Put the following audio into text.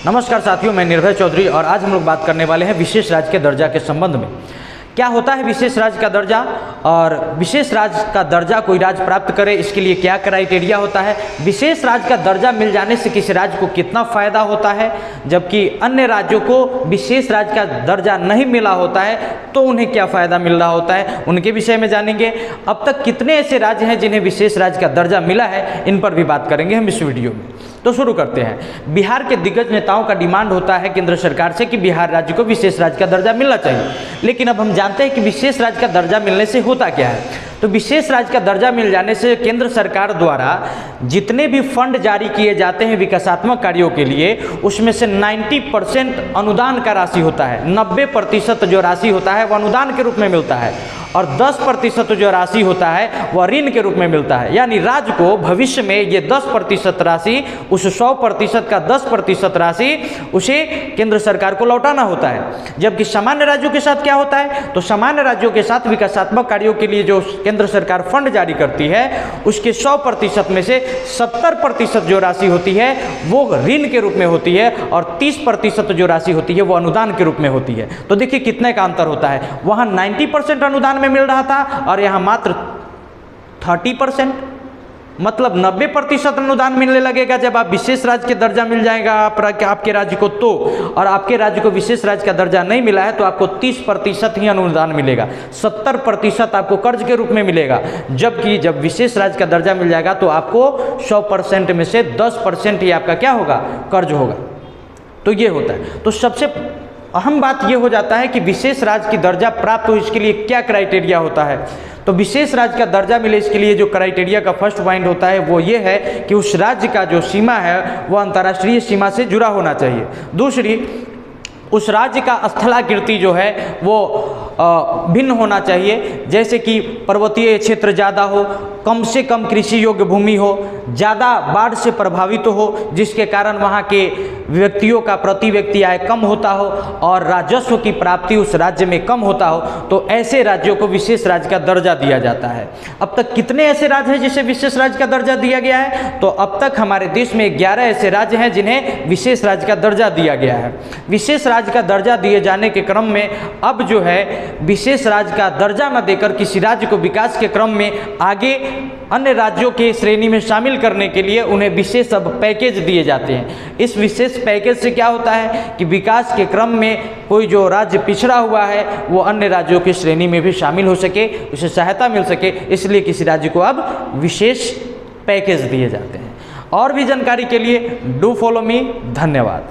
नमस्कार साथियों, मैं निर्भय चौधरी और आज हम लोग बात करने वाले हैं विशेष राज्य के दर्जा के संबंध में। क्या होता है विशेष राज्य का दर्जा और विशेष राज्य का दर्जा कोई राज्य प्राप्त करे इसके लिए क्या क्राइटेरिया होता है, विशेष राज्य का दर्जा मिल जाने से किसी राज्य को कितना फ़ायदा होता है, जबकि अन्य राज्यों को विशेष राज्य का दर्जा नहीं मिला होता है तो उन्हें क्या फ़ायदा मिल रहा होता है, उनके विषय में जानेंगे। अब तक कितने ऐसे राज्य हैं जिन्हें विशेष राज्य का दर्जा मिला है, इन पर भी बात करेंगे हम इस वीडियो में। तो शुरू करते हैं। बिहार के दिग्गज नेताओं का डिमांड होता है केंद्र सरकार से कि बिहार राज्य को विशेष राज्य का दर्जा मिलना चाहिए, लेकिन अब हम जानते हैं कि विशेष राज्य का दर्जा मिलने से होता क्या है। तो विशेष राज्य का दर्जा मिल जाने से केंद्र सरकार द्वारा जितने भी फंड जारी किए जाते हैं विकासात्मक कार्यों के लिए, उसमें से 90% अनुदान का राशि होता है। 90% जो राशि होता है वह अनुदान के रूप में मिलता है और 10% जो राशि होता है वह ऋण के रूप में मिलता है। यानी राज्य को भविष्य में ये 10% राशि, उस 100% का 10% राशि उसे केंद्र सरकार को लौटाना होता है। जबकि सामान्य राज्यों के साथ क्या होता है, तो सामान्य राज्यों के साथ विकासात्मक कार्यों के लिए जो केंद्र सरकार फंड जारी करती है उसके 100% में से 70% जो राशि होती है वो ऋण के रूप में होती है और 30% जो राशि होती है वो अनुदान के रूप में होती है। तो देखिए कितने का अंतर होता है। वहाँ 90% अनुदान में मिल रहा था और यहाँ मात्र 30%, मतलब 90% अनुदान मिलने लगेगा जब आप विशेष राज्य के दर्जा मिल जाएगा आपके राज्य को तो, और आपके राज्य को विशेष राज्य का दर्जा नहीं मिला है तो आपको 30% ही अनुदान मिलेगा, 70% आपको कर्ज के रूप में मिलेगा। जबकि जब विशेष राज्य का दर्जा मिल जाएगा तो आपको 100% में से 10% ही आपका क्या होगा, कर्ज होगा। तो ये होता है। तो सबसे अहम बात ये हो जाता है कि विशेष राज्य की दर्जा प्राप्त हो इसके लिए क्या क्राइटेरिया होता है। तो विशेष राज्य का दर्जा मिले इसके लिए जो क्राइटेरिया का फर्स्ट पॉइंट होता है वो ये है कि उस राज्य का जो सीमा है वो अंतर्राष्ट्रीय सीमा से जुड़ा होना चाहिए। दूसरी, उस राज्य का स्थलाकृति जो है वो भिन्न होना चाहिए, जैसे कि पर्वतीय क्षेत्र ज़्यादा हो, कम से कम कृषि योग्य भूमि हो, ज़्यादा बाढ़ से प्रभावित हो जिसके कारण वहाँ के व्यक्तियों का प्रति व्यक्ति आय कम होता हो और राजस्व की प्राप्ति उस राज्य में कम होता हो, तो ऐसे राज्यों को विशेष राज्य का दर्जा दिया जाता है। अब तक कितने ऐसे राज्य हैं जिसे विशेष राज्य का दर्जा दिया गया है, तो अब तक हमारे देश में 11 ऐसे राज्य हैं जिन्हें विशेष राज्य का दर्जा दिया गया है। विशेष राज्य का दर्जा दिए जाने के क्रम में अब जो है विशेष राज्य का दर्जा न देकर किसी राज्य को विकास के क्रम में आगे अन्य राज्यों के श्रेणी में शामिल करने के लिए उन्हें विशेष अब पैकेज दिए जाते हैं। इस विशेष पैकेज से क्या होता है कि विकास के क्रम में कोई जो राज्य पिछड़ा हुआ है वो अन्य राज्यों की श्रेणी में भी शामिल हो सके, उसे सहायता मिल सके, इसलिए किसी राज्य को अब विशेष पैकेज दिए जाते हैं। और भी जानकारी के लिए डू फॉलो मी। धन्यवाद।